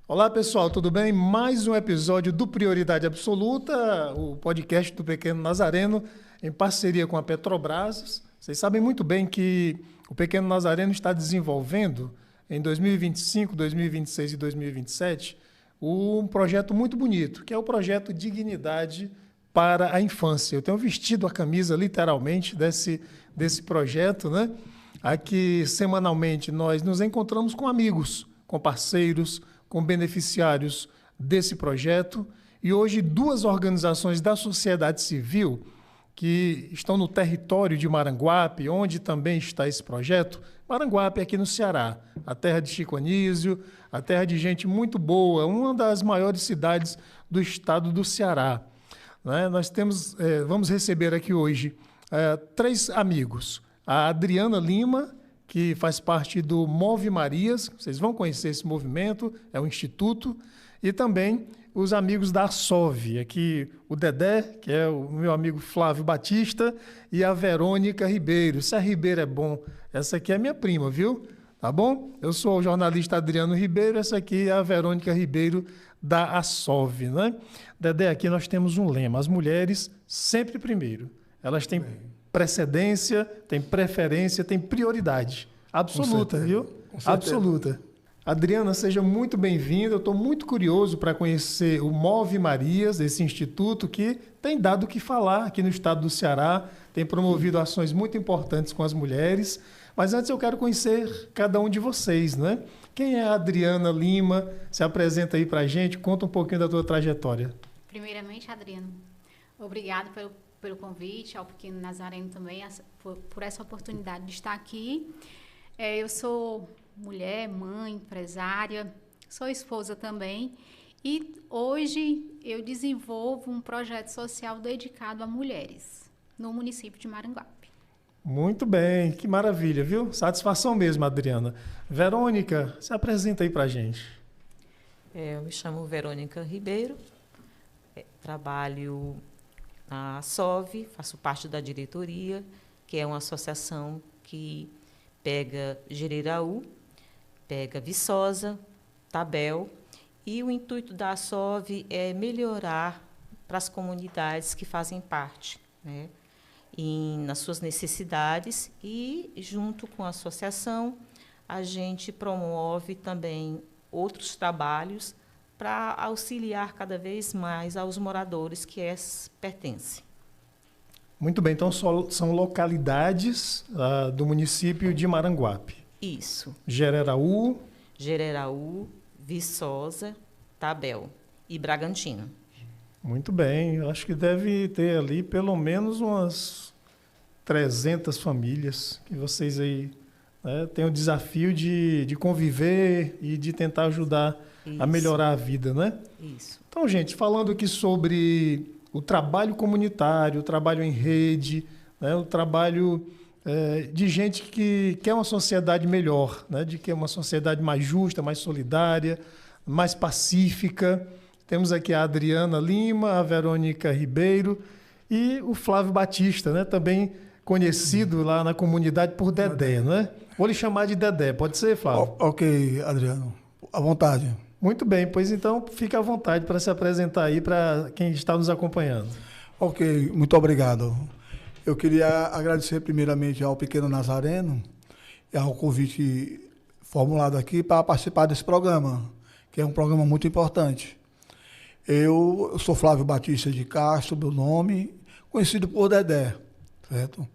Olá pessoal, tudo bem? Mais um episódio do Prioridade Absoluta, o podcast do Pequeno Nazareno, em parceria com a Petrobras. Vocês sabem muito bem que o Pequeno Nazareno está desenvolvendo em 2025, 2026 e 2027 um projeto muito bonito, que é o projeto Dignidade para a Infância. Eu tenho vestido a camisa literalmente desse projeto, né? Aqui semanalmente nós nos encontramos com amigos, com parceiros, com beneficiários desse projeto, e hoje duas organizações da sociedade civil que estão no território de Maranguape, onde também está esse projeto. Maranguape aqui no Ceará, a terra de Chico Anísio, a terra de gente muito boa, uma das maiores cidades do estado do Ceará. Né? Nós vamos receber aqui hoje três amigos. A Adriana Lima, que faz parte do Move Marias, vocês vão conhecer esse movimento, é um instituto, e também os amigos da ASOV, aqui o Dedé, que é o meu amigo Flávio Batista, e a Verônica Ribeiro. Se a Ribeiro é bom, essa aqui é minha prima, viu? Tá bom? Eu sou o jornalista Adriano Ribeiro, essa aqui é a Verônica Ribeiro da ASOV, né? Dedé, aqui nós temos um lema, as mulheres sempre primeiro. Elas têm precedência, tem preferência, tem prioridade absoluta, viu? Absoluta. Adriana, seja muito bem-vinda. Eu estou muito curioso para conhecer o Move Marias, esse instituto que tem dado o que falar aqui no estado do Ceará, tem promovido ações muito importantes com as mulheres. Mas antes eu quero conhecer cada um de vocês, né? Quem é a Adriana Lima? Se apresenta aí para a gente, conta um pouquinho da tua trajetória. Primeiramente, Adriano, obrigado pelo convite, ao Pequeno Nazareno também, por essa oportunidade de estar aqui. Eu sou mulher, mãe, empresária, sou esposa também, e hoje eu desenvolvo um projeto social dedicado a mulheres no município de Maranguape. Muito bem, que maravilha, viu? Satisfação mesmo, Adriana. Verônica, se apresenta aí para a gente. Eu me chamo Verônica Ribeiro, trabalho na ASOV, faço parte da diretoria, que é uma associação que pega Jereiraú, pega Viçosa, Tabel, e o intuito da ASOV é melhorar para as comunidades que fazem parte, né, nas suas necessidades, e junto com a associação a gente promove também outros trabalhos para auxiliar cada vez mais aos moradores que pertencem. Muito bem, então são localidades do município de Maranguape. Isso. Jereiraú, Viçosa, Tabel e Bragantino. Muito bem, eu acho que deve ter ali pelo menos umas 300 famílias que vocês aí, né, têm o desafio de conviver e de tentar ajudar a melhorar a vida, né? Isso. Então, gente, falando aqui sobre o trabalho comunitário, o trabalho em rede, né, o trabalho de gente que quer uma sociedade melhor, né, de que é uma sociedade mais justa, mais solidária, mais pacífica. Temos aqui a Adriana Lima, a Verônica Ribeiro e o Flávio Batista, né, também conhecido lá na comunidade por Dedé, né? Vou lhe chamar de Dedé, pode ser, Flávio? Ok, Adriano, à vontade. Muito bem, pois então fique à vontade para se apresentar aí para quem está nos acompanhando. Ok, muito obrigado. Eu queria agradecer primeiramente ao Pequeno Nazareno e ao convite formulado aqui para participar desse programa, que é um programa muito importante. Eu sou Flávio Batista de Castro, meu nome, conhecido por Dedé, certo?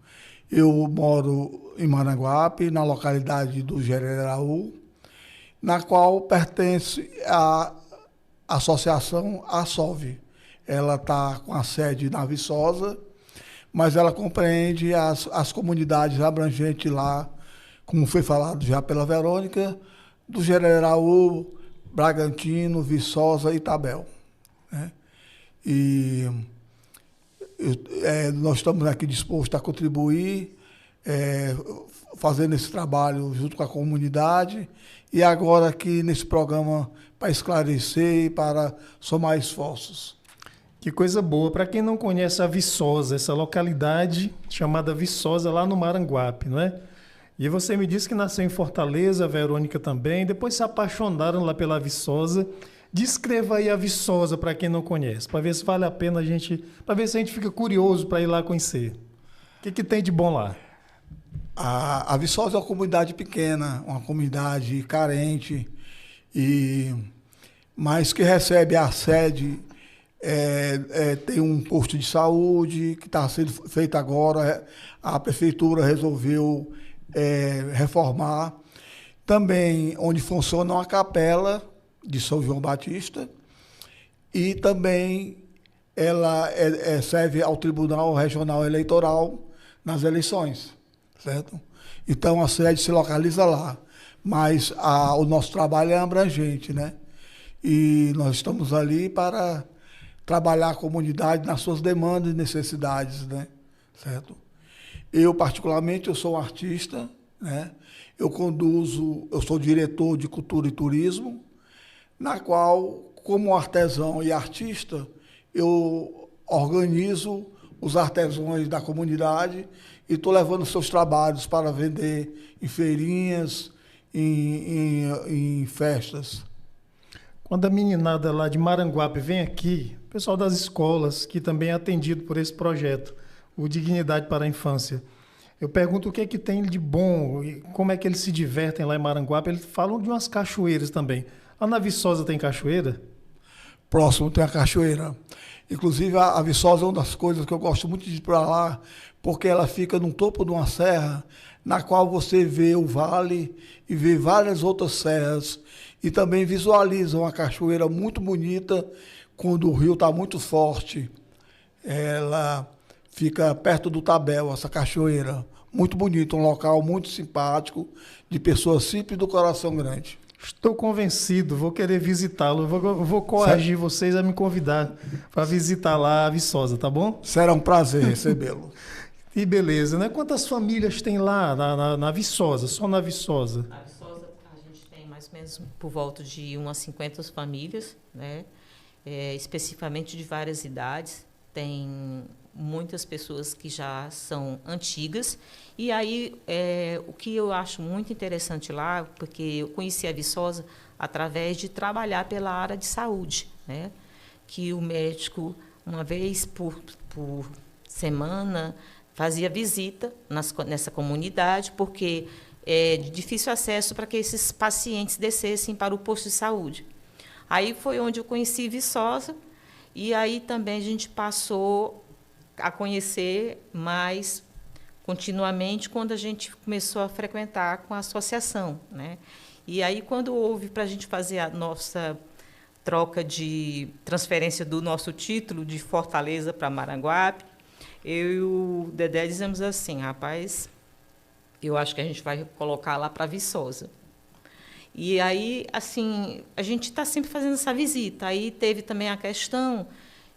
Eu moro em Maranguape, na localidade do Jereiraú, na qual pertence à associação ASOV. Ela está com a sede na Viçosa, mas ela compreende as comunidades abrangentes lá, como foi falado já pela Verônica, do Jereiraú, Bragantino, Viçosa e Tabel, né? E nós estamos aqui dispostos a contribuir, fazendo esse trabalho junto com a comunidade, e agora aqui nesse programa para esclarecer e para somar esforços. Que coisa boa. Para quem não conhece a Viçosa, essa localidade chamada Viçosa lá no Maranguape, não é? E você me disse que nasceu em Fortaleza, a Verônica também, depois se apaixonaram lá pela Viçosa. Descreva aí a Viçosa para quem não conhece, para ver se vale a pena para ver se a gente fica curioso para ir lá conhecer. O que tem de bom lá? A Viçosa é uma comunidade pequena, uma comunidade carente, mas que recebe a sede, tem um posto de saúde que está sendo feito agora, a prefeitura resolveu reformar. Também onde funciona uma capela de São João Batista, e também ela serve ao Tribunal Regional Eleitoral nas eleições, certo? Então a sede se localiza lá, mas o nosso trabalho é abrangente, né? E nós estamos ali para trabalhar a comunidade nas suas demandas e necessidades, né? Certo? Eu, particularmente, eu sou um artista, né? Eu sou diretor de cultura e turismo, na qual, como artesão e artista, eu organizo os artesãos da comunidade e estou levando seus trabalhos para vender em feirinhas, em festas. Quando a meninada lá de Maranguape vem aqui, o pessoal das escolas, que também é atendido por esse projeto, o Dignidade para a Infância, eu pergunto o que é que tem de bom, como é que eles se divertem lá em Maranguape. Eles falam de umas cachoeiras também. Lá na Viçosa tem cachoeira? Próximo tem a cachoeira. Inclusive, a Viçosa é uma das coisas que eu gosto muito de ir para lá, porque ela fica no topo de uma serra, na qual você vê o vale e vê várias outras serras, e também visualiza uma cachoeira muito bonita quando o rio está muito forte. Ela fica perto do Tabel, essa cachoeira. Muito bonito, um local muito simpático, de pessoas simples do coração grande. Estou convencido, vou querer visitá-lo. Vou coagir vocês a me convidar para visitar lá a Viçosa, tá bom? Será um prazer recebê-lo. E beleza, né? Quantas famílias tem lá na Viçosa, só na Viçosa? Na Viçosa a gente tem mais ou menos por volta de umas 50 famílias, né? Especificamente de várias idades. Tem muitas pessoas que já são antigas. E aí, o que eu acho muito interessante lá, porque eu conheci a Viçosa através de trabalhar pela área de saúde, né? Que o médico, uma vez por semana, fazia visita nessa comunidade, porque é de difícil acesso para que esses pacientes descessem para o posto de saúde. Aí foi onde eu conheci Viçosa, e aí também a gente passou a conhecer mais continuamente quando a gente começou a frequentar com a associação, né? E aí, quando houve para a gente fazer a nossa troca de transferência do nosso título de Fortaleza para Maranguape, eu e o Dedé dizemos assim: rapaz, eu acho que a gente vai colocar lá para Viçosa. E aí, assim, a gente está sempre fazendo essa visita. Aí teve também a questão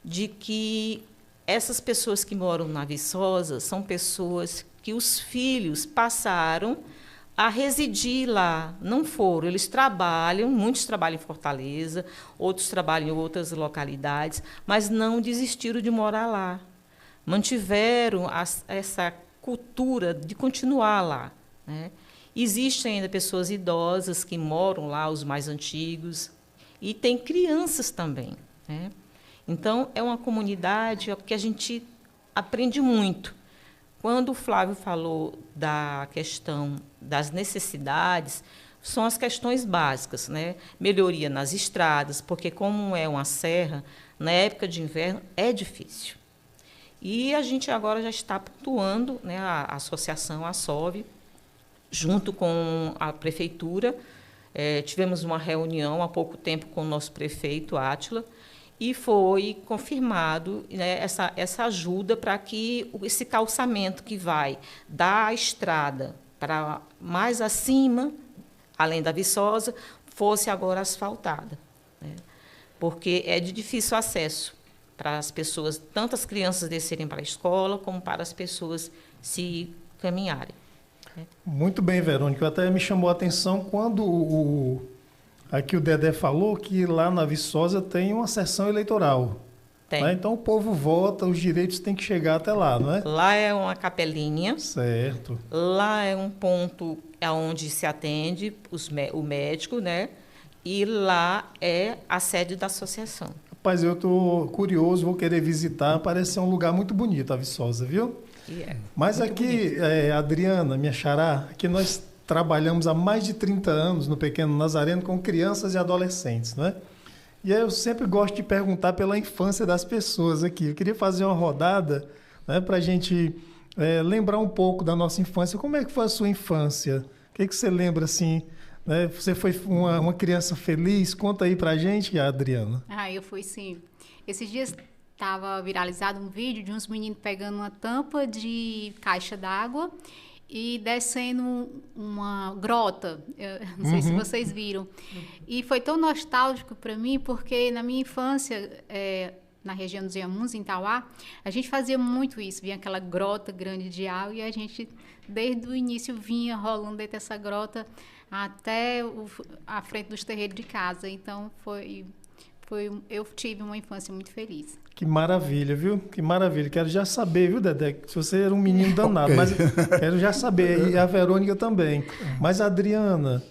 de que essas pessoas que moram na Viçosa são pessoas que os filhos passaram a residir lá, não foram. Eles trabalham, muitos trabalham em Fortaleza, outros trabalham em outras localidades, mas não desistiram de morar lá. Mantiveram essa cultura de continuar lá, né? Existem ainda pessoas idosas que moram lá, os mais antigos, e tem crianças também, né? Então, é uma comunidade que a gente aprende muito. Quando o Flávio falou da questão das necessidades, são as questões básicas, né? Melhoria nas estradas, porque, como é uma serra, na época de inverno é difícil. E a gente agora já está pontuando, né, a associação, a SOV, junto com a prefeitura. Tivemos uma reunião há pouco tempo com o nosso prefeito, Átila, e foi confirmado, né, essa ajuda para que esse calçamento que vai da estrada para mais acima, além da Viçosa, fosse agora asfaltada, né? Porque é de difícil acesso para as pessoas, tanto as crianças descerem para a escola, como para as pessoas se caminharem. Muito bem, Verônica. Até me chamou a atenção quando aqui o Dedé falou que lá na Viçosa tem uma sessão eleitoral. Tem. Né? Então o povo vota, os direitos têm que chegar até lá, não é? Lá é uma capelinha. Certo. Lá é um ponto onde se atende o médico, né? E lá é a sede da associação. Rapaz, eu estou curioso, vou querer visitar. Parece ser um lugar muito bonito, a Viçosa, viu? Mas aqui, Adriana, minha xará, aqui nós trabalhamos há mais de 30 anos no Pequeno Nazareno com crianças e adolescentes, né? E aí eu sempre gosto de perguntar pela infância das pessoas aqui. Eu queria fazer uma rodada, né, para a gente lembrar um pouco da nossa infância. Como é que foi a sua infância? O que você lembra, assim? Né? Você foi uma criança feliz? Conta aí para a gente, Adriana. Eu fui sim. Esses dias estava viralizado um vídeo de uns meninos pegando uma tampa de caixa d'água e descendo uma grota. Eu não sei se vocês viram. E foi tão nostálgico para mim, porque na minha infância, na região dos Inhamuns, em Tauá, a gente fazia muito isso. Vinha aquela grota grande de água e a gente, desde o início, vinha rolando dentro dessa grota até a frente dos terreiros de casa. Então, eu tive uma infância muito feliz. Que maravilha, viu? Que maravilha. Quero já saber, viu, Dedé? Se você era um menino danado, mas quero já saber. E a Verônica também. Mas, Adriana,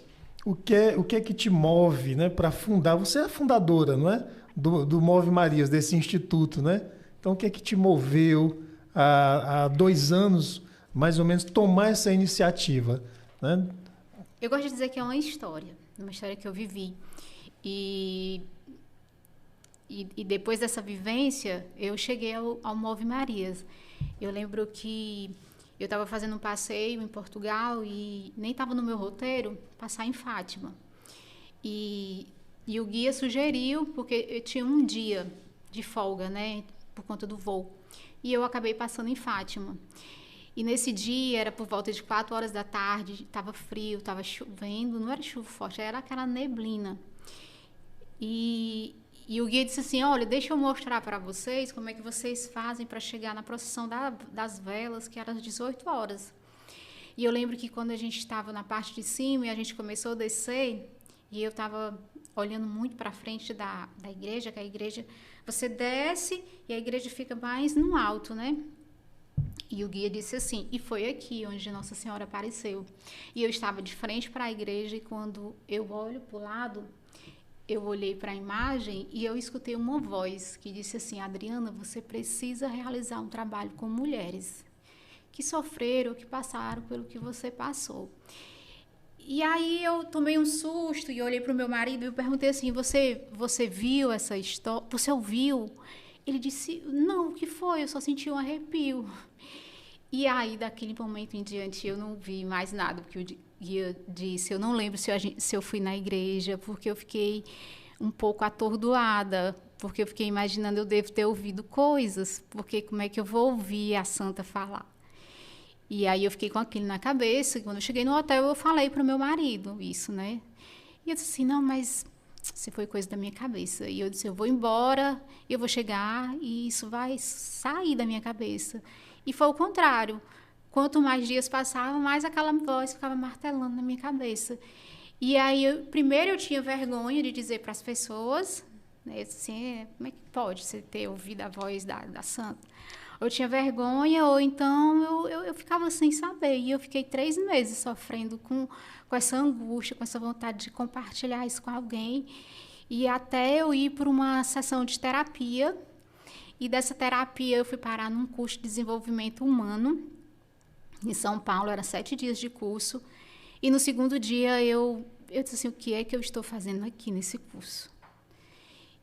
o que é que te move, né, para fundar? Você é a fundadora, não é? Do Move Marias, desse instituto, né? Então, o que é que te moveu há 2 anos, mais ou menos, tomar essa iniciativa, né? Eu gosto de dizer que é uma história que eu vivi. E depois dessa vivência, eu cheguei ao Move Marias. Eu lembro que eu estava fazendo um passeio em Portugal e nem estava no meu roteiro passar em Fátima. E o guia sugeriu, porque eu tinha um dia de folga, né, por conta do voo. E eu acabei passando em Fátima. E nesse dia, era por volta de 4 horas da tarde, estava frio, estava chovendo, não era chuva forte, era aquela neblina. E o guia disse assim, olha, deixa eu mostrar para vocês como é que vocês fazem para chegar na procissão das velas, que era às 18 horas. E eu lembro que quando a gente estava na parte de cima e a gente começou a descer, e eu estava olhando muito para frente da igreja, que a igreja, você desce e a igreja fica mais no alto, né? E o guia disse assim, e foi aqui onde Nossa Senhora apareceu. E eu estava de frente para a igreja e quando eu olho para o lado, eu olhei para a imagem e eu escutei uma voz que disse assim, Adriana, você precisa realizar um trabalho com mulheres que sofreram, que passaram pelo que você passou. E aí eu tomei um susto e olhei para o meu marido e eu perguntei assim, você viu essa história? Você ouviu? Ele disse, não, o que foi? Eu só senti um arrepio. E aí, daquele momento em diante, eu não vi mais nada, porque o guia disse, eu não lembro se eu fui na igreja, porque eu fiquei um pouco atordoada, porque eu fiquei imaginando, eu devo ter ouvido coisas, porque como é que eu vou ouvir a santa falar? E aí eu fiquei com aquilo na cabeça, e quando eu cheguei no hotel, eu falei para o meu marido isso, né? E eu disse assim, não, mas se foi coisa da minha cabeça. E eu disse, eu vou embora, eu vou chegar e isso vai sair da minha cabeça. E foi o contrário. Quanto mais dias passavam, mais aquela voz ficava martelando na minha cabeça. E aí, primeiro eu tinha vergonha de dizer para as pessoas, né, assim, como é que pode você ter ouvido a voz da santa? Eu tinha vergonha, ou então eu ficava sem saber. E eu fiquei 3 meses sofrendo com essa angústia, com essa vontade de compartilhar isso com alguém. E até eu ir para uma sessão de terapia. E dessa terapia eu fui parar num curso de desenvolvimento humano. Em São Paulo, era 7 dias de curso. E no segundo dia eu disse assim, o que é que eu estou fazendo aqui nesse curso?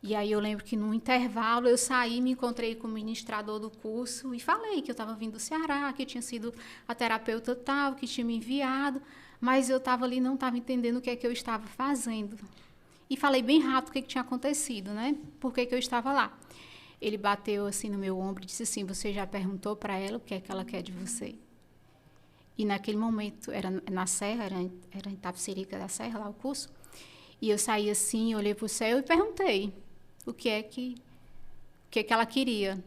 E aí eu lembro que no intervalo eu saí, me encontrei com o ministrador do curso e falei que eu estava vindo do Ceará, que eu tinha sido a terapeuta tal, que tinha me enviado, mas eu estava ali e não estava entendendo o que é que eu estava fazendo. E falei bem rápido o que tinha acontecido, né? Por que eu estava lá. Ele bateu assim no meu ombro e disse assim, você já perguntou para ela o que é que ela quer de você? E naquele momento, era na Serra, era em Itapecerica da Serra, lá o curso, e eu saí assim, olhei para o céu e perguntei o que é que ela queria.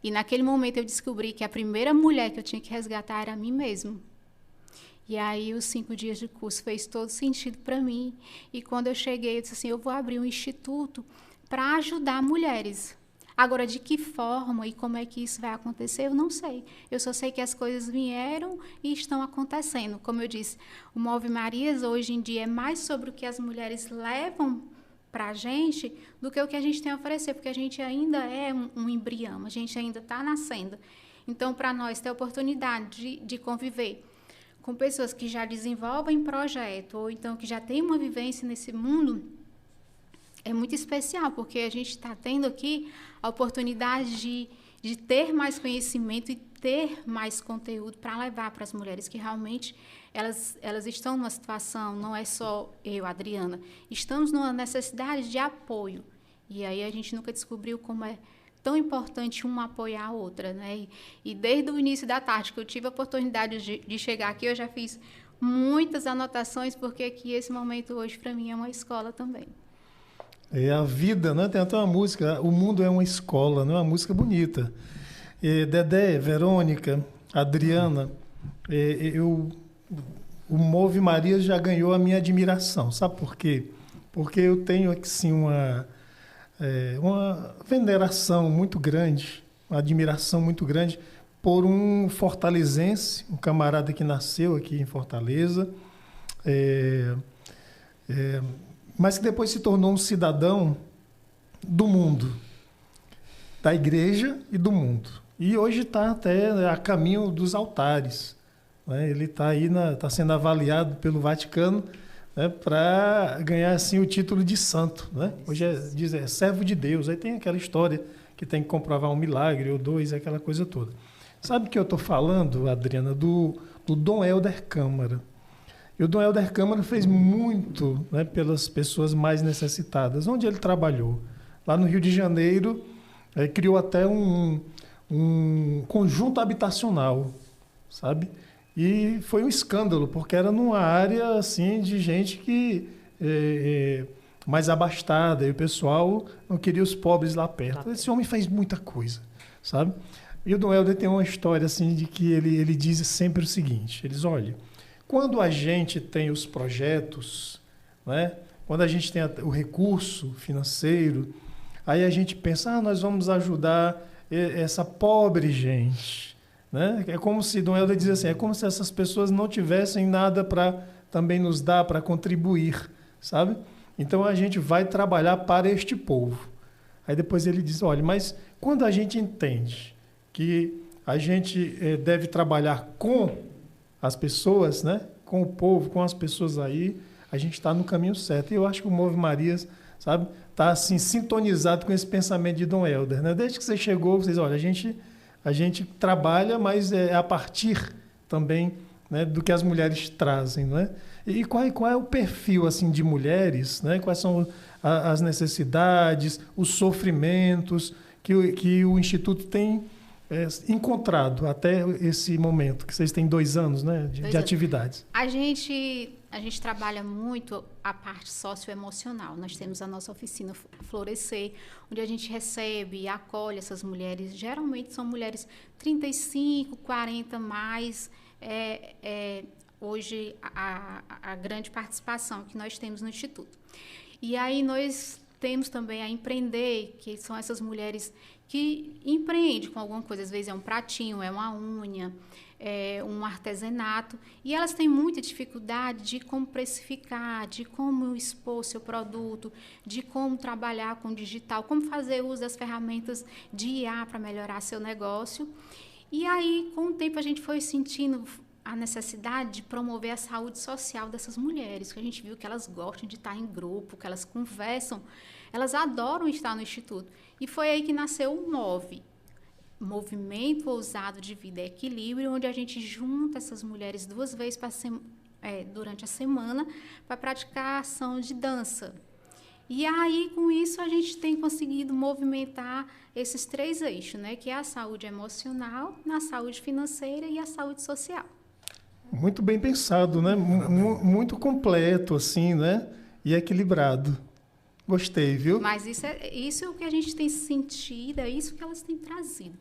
E naquele momento eu descobri que a primeira mulher que eu tinha que resgatar era a mim mesma. E aí os 5 dias de curso fez todo sentido para mim. E quando eu cheguei, eu disse assim, eu vou abrir um instituto para ajudar mulheres Agora, de que forma e como é que isso vai acontecer, eu não sei. Eu só sei que as coisas vieram e estão acontecendo. Como eu disse, o Move Marias hoje em dia é mais sobre o que as mulheres levam para a gente do que o que a gente tem a oferecer, porque a gente ainda é um embrião, a gente ainda está nascendo. Então, para nós, ter a oportunidade de conviver com pessoas que já desenvolvem projeto ou então que já têm uma vivência nesse mundo, é muito especial, porque a gente está tendo aqui a oportunidade de ter mais conhecimento e ter mais conteúdo para levar para as mulheres que realmente elas estão numa situação, não é só eu, Adriana, estamos numa necessidade de apoio. E aí a gente nunca descobriu como é tão importante uma apoiar a outra, né? E desde o início da tarde que eu tive a oportunidade de chegar aqui, eu já fiz muitas anotações, porque aqui esse momento hoje para mim é uma escola também. É a vida, né? Tem até uma música, O Mundo é uma Escola, né? Uma música bonita. Dedé, Verônica, Adriana, o Move Maria já ganhou a minha admiração. Sabe por quê? Porque eu tenho assim, uma veneração muito grande, uma admiração muito grande por um fortalezense, um camarada que nasceu aqui em Fortaleza, mas que depois se tornou um cidadão do mundo, da igreja e do mundo. E hoje está até a caminho dos altares, né? Ele está aí, está sendo avaliado pelo Vaticano, né, para ganhar assim o título de santo, né? Hoje diz servo de Deus. Aí tem aquela história que tem que comprovar um milagre ou dois, aquela coisa toda. Sabe o que eu estou falando, Adriana, do Dom Helder Câmara? E o Dom Helder Câmara fez muito, né, pelas pessoas mais necessitadas. Onde ele trabalhou? Lá no Rio de Janeiro, criou até um conjunto habitacional, sabe? E foi um escândalo, porque era numa área assim de gente que mais abastada, e o pessoal não queria os pobres lá perto. Esse homem fez muita coisa, sabe? E o Dom Helder tem uma história assim de que ele diz sempre o seguinte: ele diz, olha, quando a gente tem os projetos, né, quando a gente tem o recurso financeiro, aí a gente pensa, nós vamos ajudar essa pobre gente, né? É como se, Dom Helder diz assim, é como se essas pessoas não tivessem nada para também nos dar, para contribuir, sabe? Então a gente vai trabalhar para este povo. Aí depois ele diz, olha, mas quando a gente entende que a gente deve trabalhar com as pessoas, né? Com o povo, com as pessoas aí, a gente está no caminho certo. E eu acho que o Move Marias, sabe, está assim, sintonizado com esse pensamento de Dom Helder, né? Desde que você chegou, vocês, olha, a gente trabalha, mas é a partir também, né, do que as mulheres trazem, né? E qual é o perfil assim de mulheres, né? Quais são as necessidades, os sofrimentos que o Instituto tem encontrado até esse momento, que vocês têm 2 anos, né, de atividades? A gente trabalha muito a parte socioemocional. Nós temos a nossa oficina Florescer, onde a gente recebe e acolhe essas mulheres. Geralmente são mulheres 35, 40 mais. Hoje a grande participação que nós temos no Instituto. E aí nós temos também a Empreender, que são essas mulheres que empreendem com alguma coisa. Às vezes é um pratinho, é uma unha, é um artesanato. E elas têm muita dificuldade de como precificar, de como expor seu produto, de como trabalhar com digital, como fazer uso das ferramentas de IA para melhorar seu negócio. E aí, com o tempo, a gente foi sentindo a necessidade de promover a saúde social dessas mulheres, que a gente viu que elas gostam de estar em grupo, que elas conversam, elas adoram estar no Instituto. E foi aí que nasceu o MOVE, Movimento Ousado de Vida e Equilíbrio, onde a gente junta essas mulheres 2 vezes durante a semana para praticar ação de dança. E aí, com isso, a gente tem conseguido movimentar esses 3 eixos, né? Que é a saúde emocional, a saúde financeira e a saúde social. Muito bem pensado, né? Muito completo, assim, né? E equilibrado. Gostei, viu? Mas isso é o que a gente tem sentido, é isso que elas têm trazido.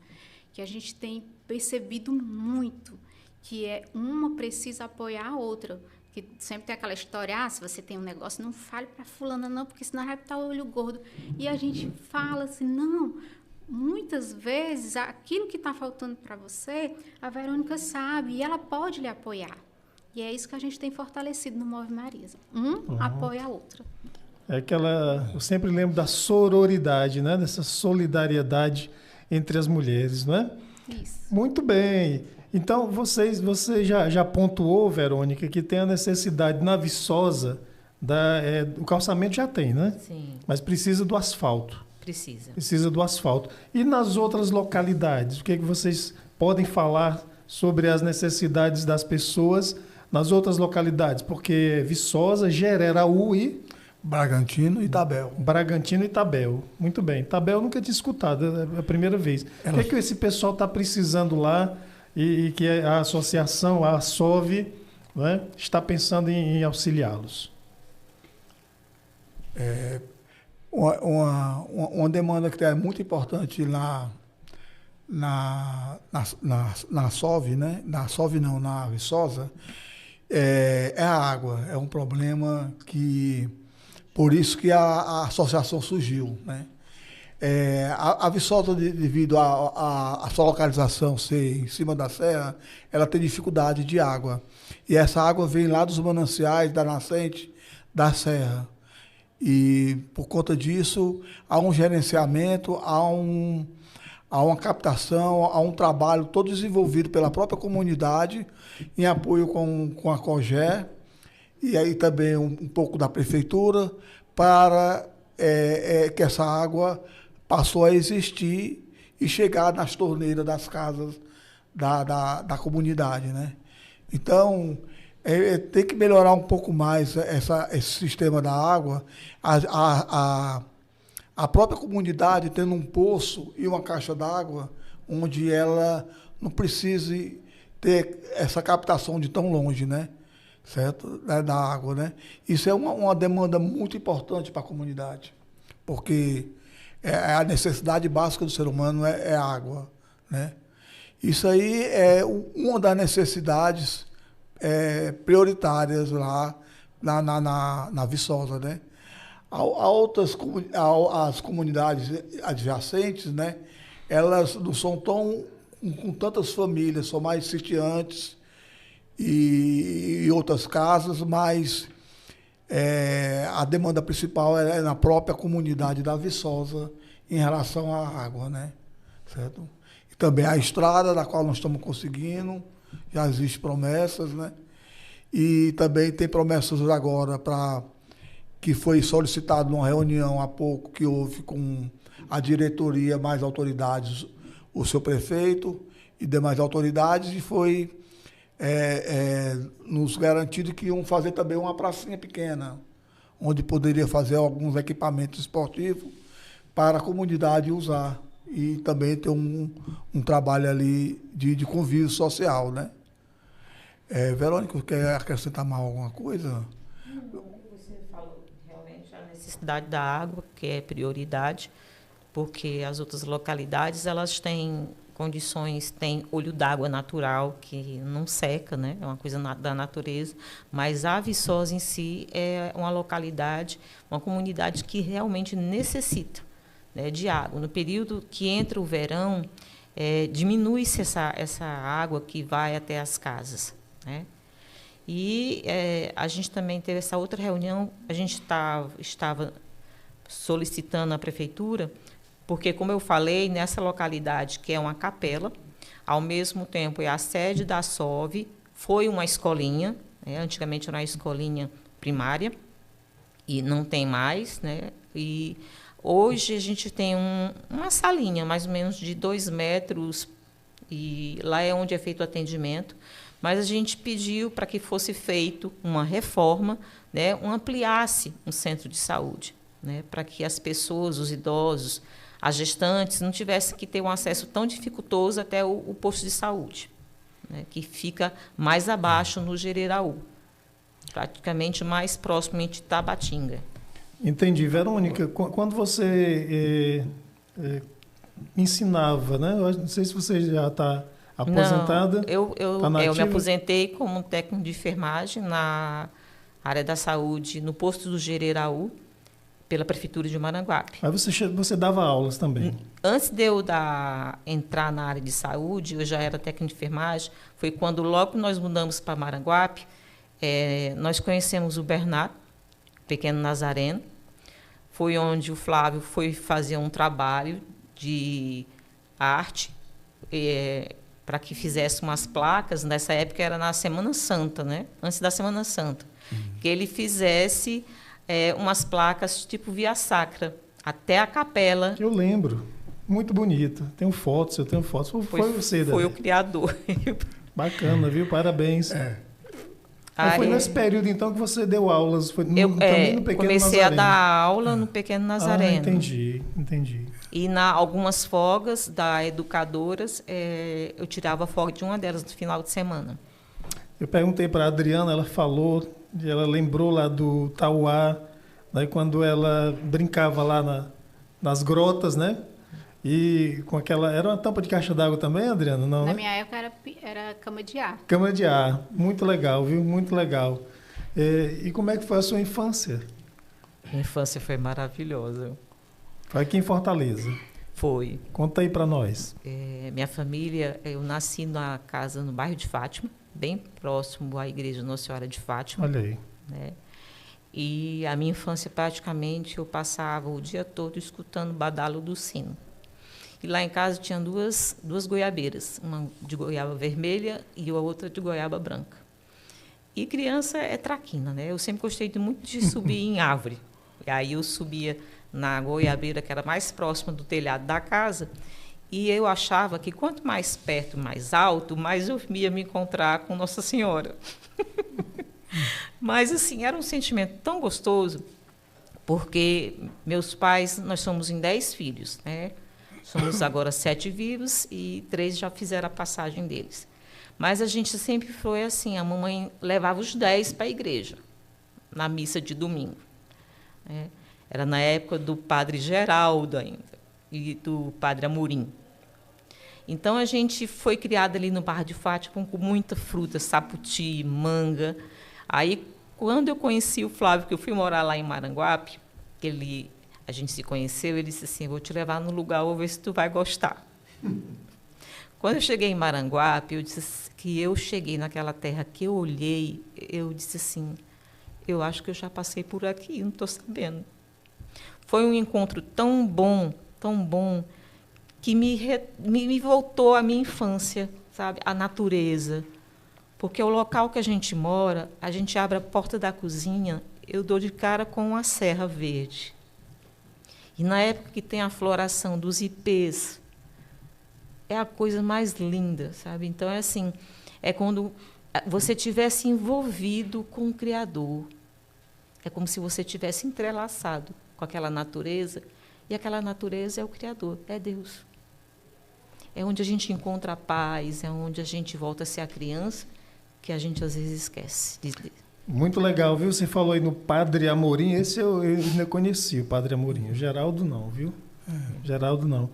Que a gente tem percebido muito, que uma precisa apoiar a outra. Que sempre tem aquela história, se você tem um negócio, não fale para fulana não, porque senão vai botar o olho gordo. E a gente fala assim, não, muitas vezes, aquilo que está faltando para você, a Verônica sabe e ela pode lhe apoiar. E é isso que a gente tem fortalecido no Move Marisa. Apoia a outra. Eu sempre lembro da sororidade, né? Dessa solidariedade entre as mulheres, não é? Isso. Muito bem. Então, você já pontuou, Verônica, que tem a necessidade na Viçosa, o calçamento já tem, né? Sim, Mas precisa do asfalto. precisa. Precisa do asfalto. E nas outras localidades, o que vocês podem falar sobre as necessidades das pessoas nas outras localidades? Porque Viçosa, Jereraú e Bragantino e Itabel. Bragantino e Itabel. Muito bem. Itabel eu nunca tinha escutado, é a primeira vez. O que esse pessoal está precisando lá e que a associação, a ASOV, né, está pensando em auxiliá-los? Uma demanda que é muito importante lá na SOV, né? Na SOV não, na Viçosa, é a água. É um problema que... Por isso que a associação surgiu, né? A Viçosa, devido à sua localização ser em cima da serra, ela tem dificuldade de água. E essa água vem lá dos mananciais, da nascente da serra. E, por conta disso, há um gerenciamento, há uma captação, há um trabalho todo desenvolvido pela própria comunidade, em apoio com a COGÉ, e aí também um pouco da prefeitura, para que essa água passou a existir e chegar nas torneiras das casas da comunidade, né? Então, tem que melhorar um pouco mais esse sistema da água. A própria comunidade tendo um poço e uma caixa d'água, onde ela não precise ter essa captação de tão longe, né? Certo? Da água, né? Isso é uma demanda muito importante para a comunidade, porque a necessidade básica do ser humano é água, né? Isso aí é uma das necessidades prioritárias lá na Viçosa, né? As comunidades adjacentes, né? Elas não são com tantas famílias, são mais sitiantes e outras casas, mas a demanda principal é na própria comunidade da Viçosa em relação à água, né? Certo? E também a estrada, da qual nós estamos conseguindo, já existem promessas, né? E também tem promessas agora que foi solicitado numa reunião há pouco que houve com a diretoria, mais autoridades, o seu prefeito e demais autoridades, e foi nos garantido que iam fazer também uma pracinha pequena, onde poderia fazer alguns equipamentos esportivos para a comunidade usar. E também ter um trabalho ali de convívio social, né? Verônica, quer acrescentar mais alguma coisa? Você falou realmente a necessidade da água, que é prioridade, porque as outras localidades elas têm condições, têm olho d'água natural, que não seca, né? É uma coisa da natureza, mas a Viçosa em si é uma localidade, uma comunidade que realmente necessita, né, de água. No período que entra o verão, diminui-se essa água que vai até as casas, né? E a gente também teve essa outra reunião, a gente estava solicitando à prefeitura, porque, como eu falei, nessa localidade, que é uma capela, ao mesmo tempo é a sede da SOV, foi uma escolinha, né? Antigamente era uma escolinha primária, e não tem mais, né? E hoje a gente tem uma salinha, mais ou menos de 2 metros, e lá é onde é feito o atendimento, mas a gente pediu para que fosse feito uma reforma, né? Ampliasse um centro de saúde, né? Para que as pessoas, os idosos, as gestantes, não tivessem que ter um acesso tão dificultoso até o posto de saúde, né? Que fica mais abaixo no Jereraú, praticamente mais próximo de Tabatinga. Entendi. Verônica, quando você ensinava, né? Eu não sei se você já está aposentada. Não, eu me aposentei como técnico de enfermagem na área da saúde, no posto do Jereraú, pela Prefeitura de Maranguape. Mas você dava aulas também? Antes de eu entrar na área de saúde, eu já era técnica de enfermagem, foi quando logo nós mudamos para Maranguape, nós conhecemos o Bernardo, pequeno Nazareno, foi onde o Flávio foi fazer um trabalho de arte, para que fizesse umas placas, nessa época era na Semana Santa, né? Antes da Semana Santa, que ele fizesse umas placas tipo via sacra, até a capela. Eu lembro, muito bonito, eu tenho fotos. Foi você, Foi Dedé. o criador. Bacana, viu? Parabéns. Mas foi nesse período, então, que você deu aulas, também no Pequeno comecei Nazareno. A dar aula no Pequeno Nazareno. Entendi. E algumas folgas da educadoras, eu tirava folga de uma delas no final de semana. Eu perguntei para a Adriana, ela falou, ela lembrou lá do Tauá, daí quando ela brincava lá nas grotas, né? E com aquela... Era uma tampa de caixa d'água também, Adriana? Não, Na né? minha época era cama de ar. Cama de ar. Muito legal, viu? Muito legal. E como é que foi a sua infância? Minha infância foi maravilhosa. Foi aqui em Fortaleza. Foi. Conta aí para nós. Minha família, eu nasci na casa no bairro de Fátima, bem próximo à igreja Nossa Senhora de Fátima. Olha aí. Né? E a minha infância, praticamente, eu passava o dia todo escutando o badalo do sino. E lá em casa tinha duas goiabeiras, uma de goiaba vermelha e a outra de goiaba branca. E criança é traquina, né? Eu sempre gostei muito de subir em árvore. E aí eu subia na goiabeira, que era mais próxima do telhado da casa, e eu achava que quanto mais perto, mais alto, mais eu ia me encontrar com Nossa Senhora. Mas, assim, era um sentimento tão gostoso, porque meus pais, nós somos em 10 filhos, né? Somos agora 7 vivos e 3 já fizeram a passagem deles. Mas a gente sempre foi assim, a mamãe levava os 10 para a igreja, na missa de domingo. Né? Era na época do padre Geraldo ainda, e do padre Amorim. Então, a gente foi criada ali no Barra de Fátima com muita fruta, saputi, manga. Aí, quando eu conheci o Flávio, que eu fui morar lá em Maranguape, a gente se conheceu, ele disse assim, vou te levar no lugar, vou ver se tu vai gostar. Quando eu cheguei em Maranguape, eu disse que eu cheguei naquela terra que eu olhei, eu disse assim, eu acho que eu já passei por aqui, não estou sabendo. Foi um encontro tão bom, que me voltou à minha infância, sabe? A natureza. Porque o local que a gente mora, a gente abre a porta da cozinha, eu dou de cara com a Serra Verde. E na época que tem a floração dos ipês, é a coisa mais linda, sabe? Então, é assim, é quando você tivesse envolvido com o Criador. É como se você tivesse entrelaçado com aquela natureza, e aquela natureza é o Criador, é Deus. É onde a gente encontra a paz, é onde a gente volta a ser a criança, que a gente às vezes esquece. Muito legal, viu? Você falou aí no Padre Amorim, esse eu ainda conheci, o Padre Amorim. O Geraldo não, viu? Geraldo não.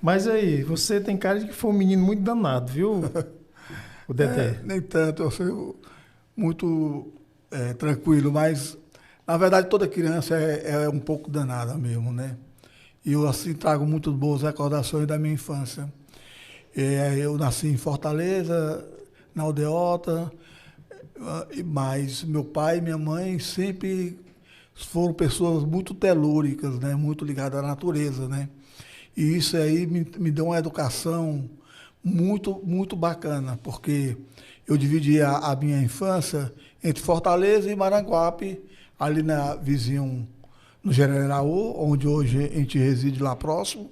Mas aí, você tem cara de que foi um menino muito danado, viu? O Dedé. Nem tanto, eu sou muito tranquilo, mas, na verdade, toda criança é um pouco danada mesmo, né? E eu, assim, trago muito boas recordações da minha infância. Eu nasci em Fortaleza, na Aldeota, mas meu pai e minha mãe sempre foram pessoas muito telúricas, né? Muito ligadas à natureza, né? E isso aí me deu uma educação muito, muito bacana, porque eu dividia a minha infância entre Fortaleza e Maranguape, ali na vizinho, no General, onde hoje a gente reside lá próximo.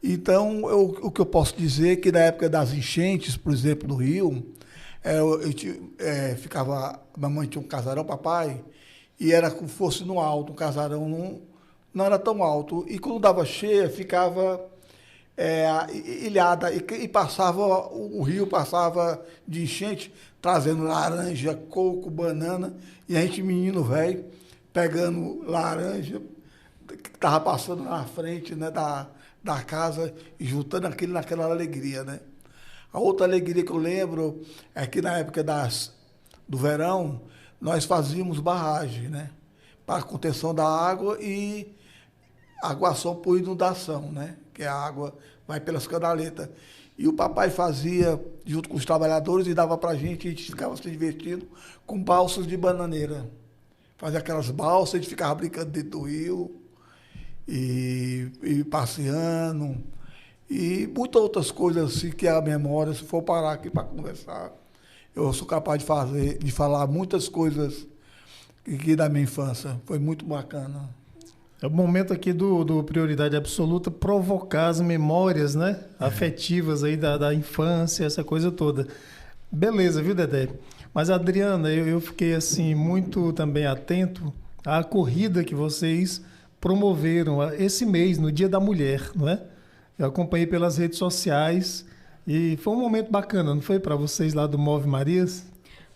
Então, o que eu posso dizer é que na época das enchentes, por exemplo, do Rio, mamãe tinha um casarão, papai, e era como se fosse no alto, um casarão não era tão alto. E quando dava cheia, ficava ilhada, e passava, o rio passava de enchente, trazendo laranja, coco, banana, e a gente, menino velho, pegando laranja, que estava passando na frente, né, da casa, e juntando aquilo naquela alegria, né? A outra alegria que eu lembro é que na época do verão, nós fazíamos barragem, né? para contenção da água e aguação por inundação, né? Que a água vai pelas canaletas. E o papai fazia, junto com os trabalhadores, e dava para a gente ficava se divertindo com balsas de bananeira. Fazia aquelas balsas, a gente ficava brincando dentro do rio, e passeando, e muitas outras coisas assim que a memória, se for parar aqui para conversar, eu sou capaz de falar muitas coisas que da minha infância. Foi muito bacana. É o momento aqui do Prioridade Absoluta provocar as memórias, né? Afetivas aí da infância, essa coisa toda. Beleza, viu, Dedé? Mas, Adriana, eu fiquei assim muito também atento à corrida que vocês promoveram esse mês, no Dia da Mulher, não é? Eu acompanhei pelas redes sociais e foi um momento bacana, não foi, para vocês lá do Move Marias?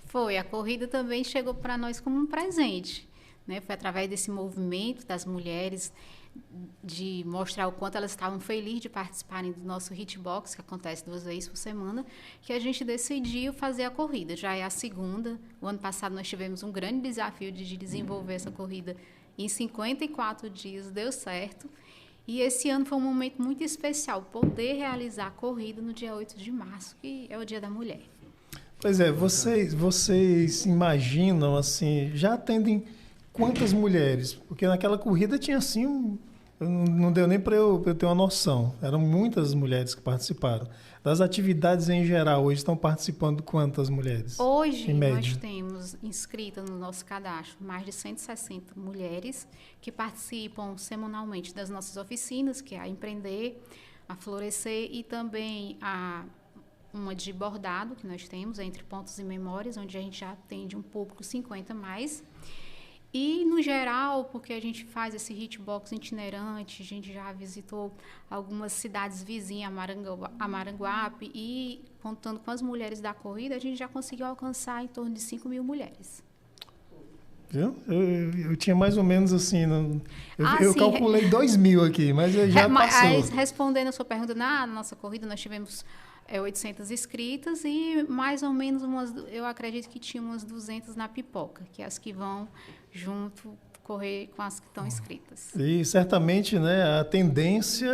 Foi, a corrida também chegou para nós como um presente, né? Foi através desse movimento das mulheres, de mostrar o quanto elas estavam felizes de participarem do nosso Hitbox, que acontece 2 vezes por semana, que a gente decidiu fazer a corrida. Já é a segunda. O ano passado nós tivemos um grande desafio de desenvolver essa corrida em 54 dias, deu certo. E esse ano foi um momento muito especial, poder realizar a corrida no dia 8 de março, que é o Dia da Mulher. Pois é, vocês imaginam, assim, já atendem quantas mulheres? Porque naquela corrida tinha, assim, não deu nem para eu ter uma noção. Eram muitas mulheres que participaram. Das atividades em geral, hoje estão participando quantas mulheres? Hoje em média? nós temos inscritas no nosso cadastro mais de 160 mulheres que participam semanalmente das nossas oficinas, que é a Empreender, a Florescer e também uma de bordado que nós temos, Entre Pontos e Memórias, onde a gente já atende um público 50 mais. E, no geral, porque a gente faz esse hitbox itinerante, a gente já visitou algumas cidades vizinhas a Maranguape e, contando com as mulheres da corrida, a gente já conseguiu alcançar em torno de 5.000 mulheres. Viu? Eu tinha mais ou menos assim, eu sim. calculei 2.000 aqui, mas já passou. Respondendo a sua pergunta, na nossa corrida nós tivemos 800 inscritas e mais ou menos eu acredito que tinha umas 200 na pipoca, que é as que vão junto correr com as que estão inscritas. E certamente, né, a tendência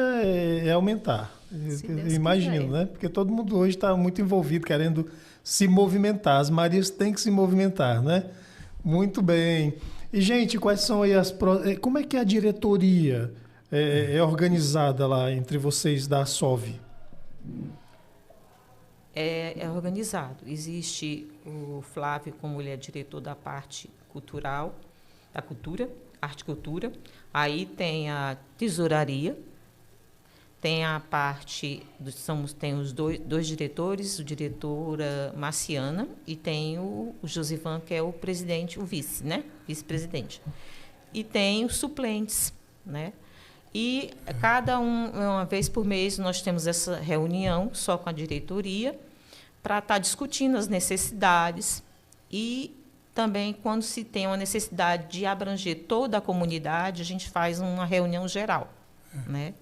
é aumentar. Eu imagino, né? Porque todo mundo hoje está muito envolvido, querendo se movimentar. As Marias têm que se movimentar, né? Muito bem. E, gente, quais são aí como é que a diretoria é organizada lá entre vocês da SOV? É organizado. Existe o Flávio, como ele é diretor da parte cultural, da cultura, arte e cultura. Aí tem a tesouraria, tem a parte, tem os dois diretores, o diretora Marciana e tem o Josivan, que é o presidente, o vice, né? Vice-presidente. E tem os suplentes, né? E uma vez por mês, nós temos essa reunião só com a diretoria para estar discutindo as necessidades e também, quando se tem uma necessidade de abranger toda a comunidade, a gente faz uma reunião geral, né?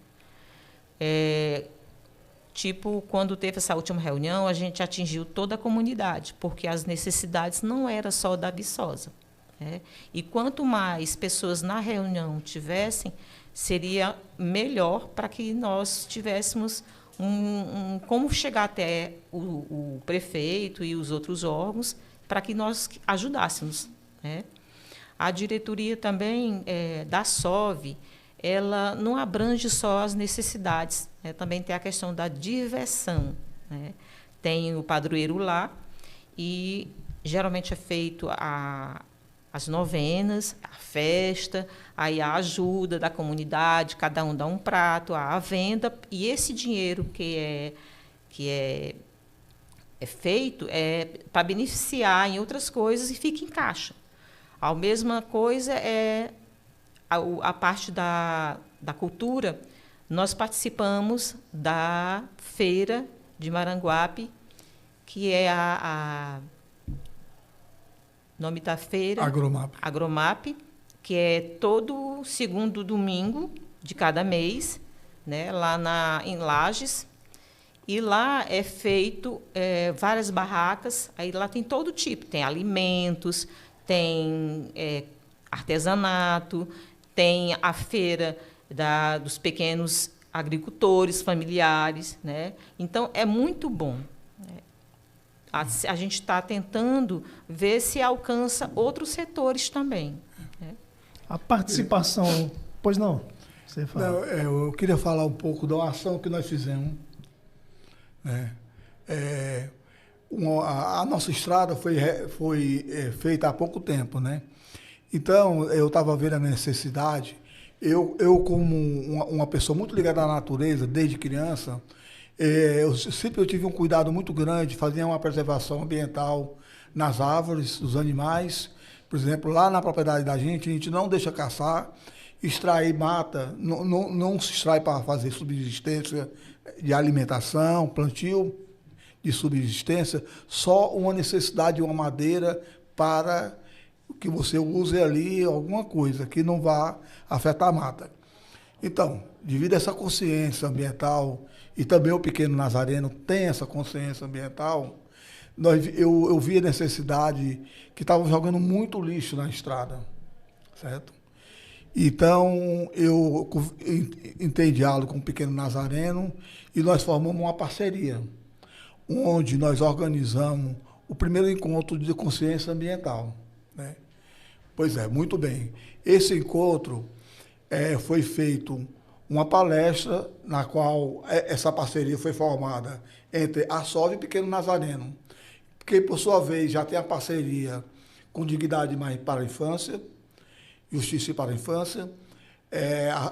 Tipo, quando teve essa última reunião, a gente atingiu toda a comunidade, porque as necessidades não eram só da Viçosa, né? E quanto mais pessoas na reunião tivessem, seria melhor para que nós tivéssemos como chegar até o prefeito e os outros órgãos para que nós ajudássemos, né? A diretoria também da SOV, ela não abrange só as necessidades, né? Também tem a questão da diversão, né? Tem o padroeiro lá e geralmente é feito as novenas, a festa, aí a ajuda da comunidade, cada um dá um prato, a venda, e esse dinheiro que é feito para beneficiar em outras coisas e fica em caixa. A mesma coisa é a parte da cultura. Nós participamos da feira de Maranguape, que é nome da feira? Agromap, que é todo segundo domingo de cada mês, né, lá em Lages. E lá é feito várias barracas, aí lá tem todo tipo, tem alimentos, tem artesanato, tem a feira dos pequenos agricultores familiares, né? Então, é muito bom. A gente está tentando ver se alcança outros setores também, né? A participação... Pois não, você fala. Não, eu queria falar um pouco da ação que nós fizemos, né? A nossa estrada foi feita há pouco tempo, né? Então, eu estava vendo a necessidade. Eu como uma pessoa muito ligada à natureza, desde criança, eu sempre tive um cuidado muito grande, fazia uma preservação ambiental nas árvores, dos animais. Por exemplo, lá na propriedade da gente, a gente não deixa caçar, extrair mata, não se extrai para fazer subsistência de alimentação, plantio de subsistência, só uma necessidade de uma madeira para que você use ali alguma coisa que não vá afetar a mata. Então, devido a essa consciência ambiental, e também o Pequeno Nazareno tem essa consciência ambiental, eu vi a necessidade que estavam jogando muito lixo na estrada, certo? Então, eu entrei em diálogo com o Pequeno Nazareno e nós formamos uma parceria, onde nós organizamos o primeiro encontro de consciência ambiental, né? Pois é, muito bem. Esse encontro foi feito uma palestra na qual essa parceria foi formada entre a SOV e o Pequeno Nazareno, que, por sua vez, já tem a parceria com Dignidade para a Infância, Justiça para a Infância,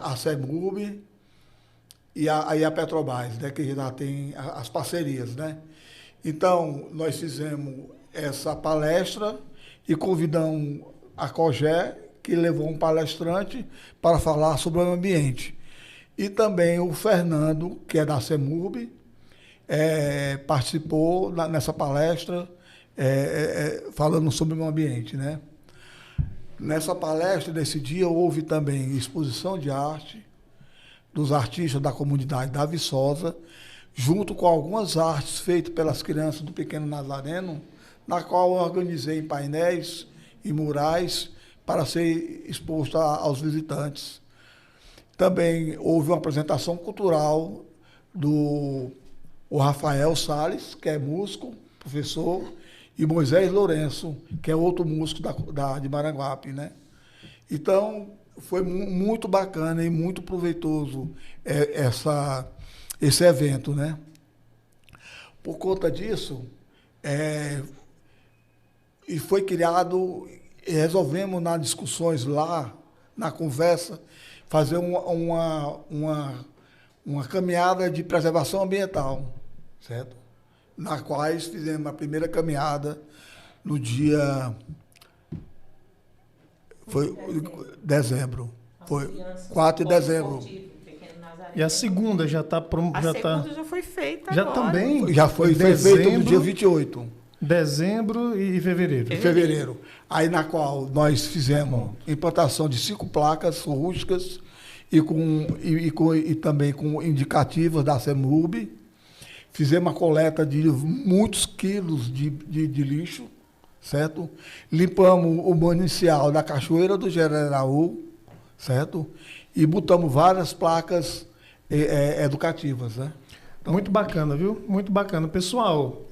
a SEMUB e a Petrobras, né, que já tem as parcerias, né? Então, nós fizemos essa palestra e convidamos a COGÉ, que levou um palestrante para falar sobre o meio ambiente. E também o Fernando, que é da CEMUB, participou nessa palestra falando sobre o meio ambiente, né? Nessa palestra, nesse dia, houve também exposição de arte dos artistas da comunidade da Viçosa, junto com algumas artes feitas pelas crianças do Pequeno Nazareno, na qual eu organizei painéis e murais para ser exposto aos visitantes. Também houve uma apresentação cultural do Rafael Salles, que é músico, professor, e Moisés Lourenço, que é outro músico de Maranguape, né? Então, foi muito bacana e muito proveitoso esse evento, né? Por conta disso, e foi criado, resolvemos nas discussões lá, na conversa, fazer uma caminhada de preservação ambiental, certo? Na qual fizemos a primeira caminhada no dia... Foi dezembro. Foi 4 de dezembro. E a segunda já está pronta? A segunda já foi feita já agora. Também? Já foi feita no dia 28. Dezembro e fevereiro. Em fevereiro. Aí na qual nós fizemos implantação de 5 placas rústicas e também com indicativos da CEMUB. Fizemos uma coleta de muitos quilos de lixo, certo? Limpamos o manancial da Cachoeira do General, certo? E botamos várias placas educativas, né? Então, muito bacana, viu? Muito bacana. Pessoal,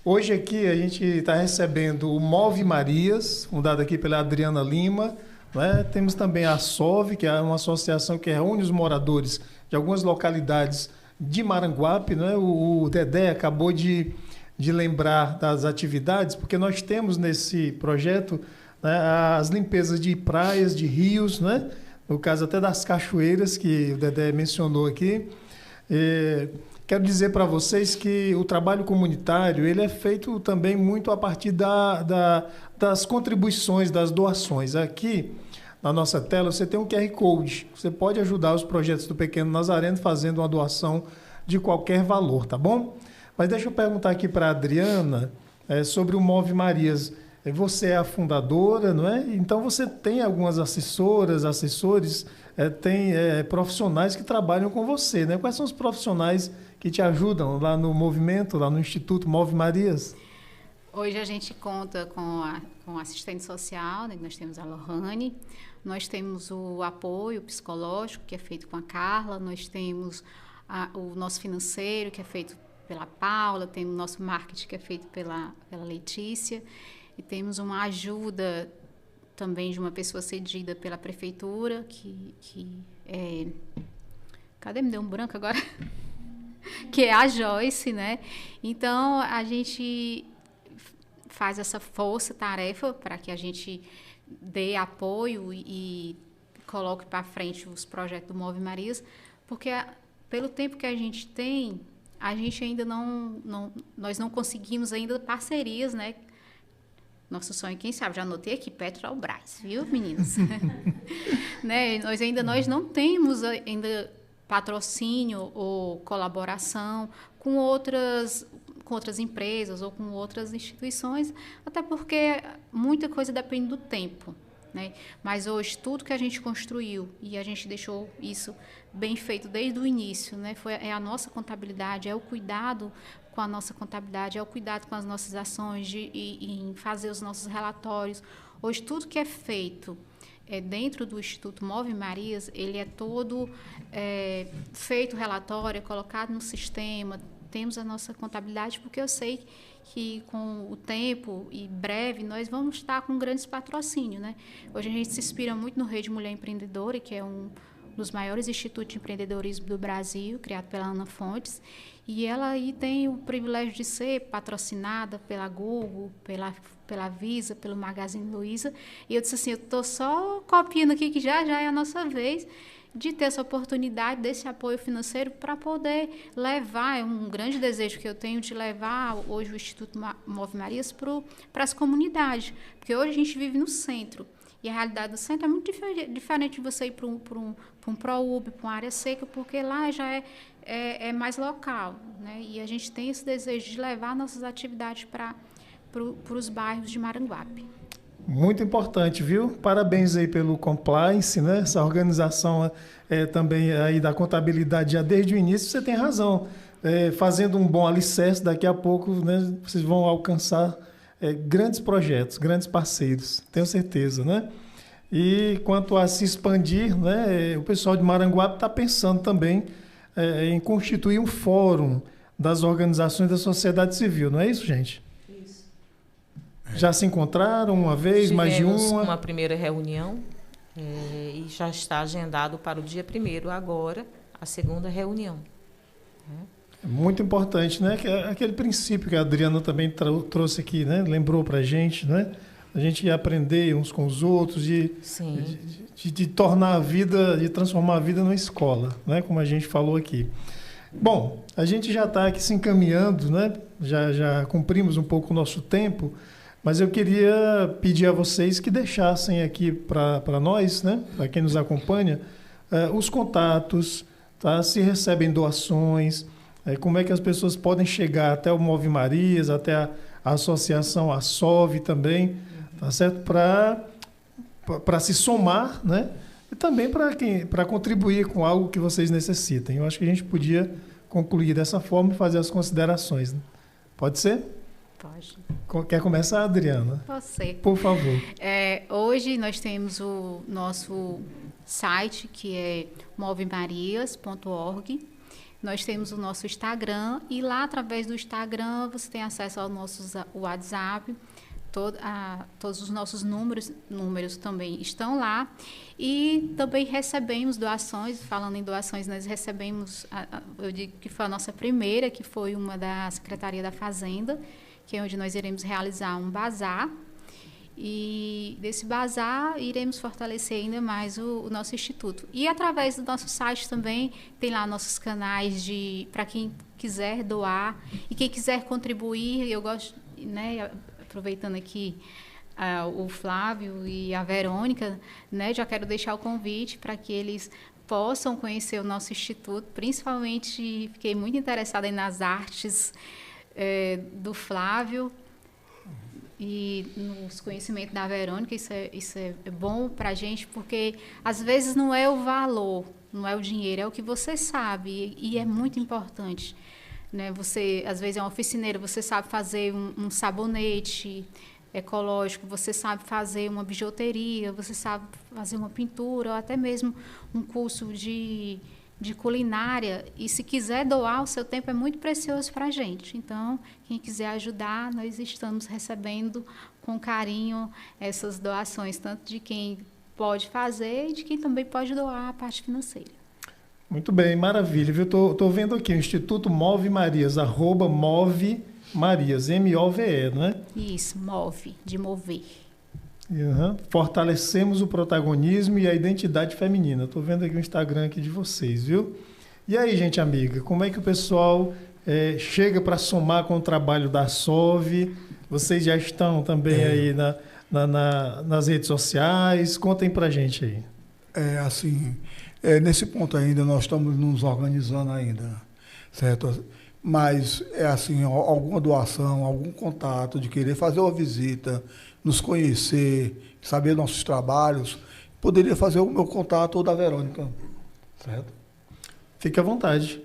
hoje aqui a gente está recebendo o Move Marias, fundado aqui pela Adriana Lima, né? Temos também a SOV, que é uma associação que reúne os moradores de algumas localidades de Maranguape, né? O Dedé acabou de lembrar das atividades, porque nós temos nesse projeto, né, as limpezas de praias, de rios, né? No caso até das cachoeiras, que o Dedé mencionou aqui. Quero dizer para vocês que o trabalho comunitário ele é feito também muito a partir das contribuições, das doações. Aqui, na nossa tela, você tem um QR Code. Você pode ajudar os projetos do Pequeno Nazareno fazendo uma doação de qualquer valor, tá bom? Mas deixa eu perguntar aqui para a Adriana sobre o Move Marias. Você é a fundadora, não é? Então você tem algumas assessoras, assessores, tem profissionais que trabalham com você, né? Quais são os profissionais que te ajudam lá no movimento, lá no Instituto Move Marias? Hoje a gente conta com assistente social, né? Nós temos a Lohane, nós temos o apoio psicológico, que é feito com a Carla, nós temos o nosso financeiro, que é feito pela Paula, temos o nosso marketing, que é feito pela Letícia, e temos uma ajuda também de uma pessoa cedida pela prefeitura, que é... Cadê? Me deu um branco agora? Que é a Joyce, né? Então, a gente faz essa força-tarefa para que a gente dê apoio e coloque para frente os projetos do Move Marias, porque pelo tempo que a gente tem, a gente ainda nós não conseguimos ainda parcerias, né? Nosso sonho, quem sabe, já anotei aqui, Petrobras, viu, meninas? Né? Nós não temos ainda patrocínio ou colaboração com outras empresas ou com outras instituições, até porque muita coisa depende do tempo, né? Mas hoje tudo que a gente construiu e a gente deixou isso bem feito desde o início, né? É a nossa contabilidade, é o cuidado com a nossa contabilidade, é o cuidado com as nossas ações, em fazer os nossos relatórios. Hoje tudo que é feito dentro do Instituto Move Marias, ele é todo feito relatório, colocado no sistema. Temos a nossa contabilidade, porque eu sei que com o tempo e breve nós vamos estar com grandes patrocínios, né? Hoje a gente se inspira muito no Rede Mulher Empreendedora, que é um dos maiores institutos de empreendedorismo do Brasil, criado pela Ana Fontes, e ela aí tem o privilégio de ser patrocinada pela Google, pela Visa, pelo Magazine Luiza, e eu disse assim, eu estou só copiando aqui que já é a nossa vez de ter essa oportunidade, desse apoio financeiro para poder levar, é um grande desejo que eu tenho de levar hoje o Instituto Move Marias para as comunidades, porque hoje a gente vive no centro, e a realidade do centro é muito diferente de você ir para um ProUB, para uma área seca, porque lá já é mais local, né? E a gente tem esse desejo de levar nossas atividades para os bairros de Maranguape. Muito importante, viu? Parabéns aí pelo compliance, né? Essa organização também aí da contabilidade já desde o início, você tem razão. Fazendo um bom alicerce, daqui a pouco, né, vocês vão alcançar grandes projetos, grandes parceiros, tenho certeza, né? E quanto a se expandir, né, o pessoal de Maranguape está pensando também em constituir um fórum das organizações da sociedade civil, não é isso, gente? Isso. Já se encontraram uma vez, mais de uma primeira reunião e já está agendado para o dia 1º agora, a segunda reunião. É muito importante, né? Aquele princípio que a Adriana também trouxe aqui, né? Lembrou para a gente, né? A gente ia aprender uns com os outros, de tornar a vida, de transformar a vida numa escola, né? Como a gente falou aqui. Bom, a gente já está aqui se encaminhando, né? Já cumprimos um pouco o nosso tempo, mas eu queria pedir a vocês que deixassem aqui para nós, né? Para quem nos acompanha, os contatos, tá? Se recebem doações, como é que as pessoas podem chegar até o Move Marias, até a associação, a SOV também, tá certo? Para se somar, né? E também para contribuir com algo que vocês necessitem. Eu acho que a gente podia concluir dessa forma e fazer as considerações, né? Pode ser? Pode. Quer começar, Adriana? Você. Por favor. Hoje nós temos o nosso site, que é movemarias.org. Nós temos o nosso Instagram e lá, através do Instagram, você tem acesso ao nosso WhatsApp. Todos os nossos números também estão lá. E também recebemos doações. Falando em doações, nós recebemos, eu digo que foi a nossa primeira, que foi uma da Secretaria da Fazenda, que é onde nós iremos realizar um bazar. E desse bazar iremos fortalecer ainda mais o nosso instituto. E através do nosso site também tem lá nossos canais para quem quiser doar e quem quiser contribuir. Eu gosto, né, aproveitando aqui o Flávio e a Verônica, né, já quero deixar o convite para que eles possam conhecer o nosso instituto. Principalmente fiquei muito interessada nas artes do Flávio e nos conhecimentos da Verônica. Isso é bom para a gente, porque às vezes não é o valor, não é o dinheiro, é o que você sabe, e é muito importante, né? Você, às vezes, é um oficineiro, você sabe fazer um sabonete ecológico, você sabe fazer uma bijuteria, você sabe fazer uma pintura, ou até mesmo um curso de culinária. E se quiser doar, o seu tempo é muito precioso para a gente. Então, quem quiser ajudar, nós estamos recebendo com carinho essas doações, tanto de quem pode fazer e de quem também pode doar a parte financeira. Muito bem, maravilha. Viu? Tô vendo aqui o Instituto Move Marias, @Move Marias, MOVE, não é? Isso, move, de mover. Uhum. Fortalecemos o protagonismo e a identidade feminina. Estou vendo aqui o Instagram aqui de vocês, viu? E aí, gente amiga, como é que o pessoal chega para somar com o trabalho da SOV? Vocês já estão também aí nas redes sociais? Contem para a gente aí. Nesse ponto ainda nós estamos nos organizando ainda, certo? Mas alguma doação, algum contato de querer fazer uma visita, nos conhecer, saber nossos trabalhos, poderia fazer o meu contato ou da Verônica, certo? Fique à vontade.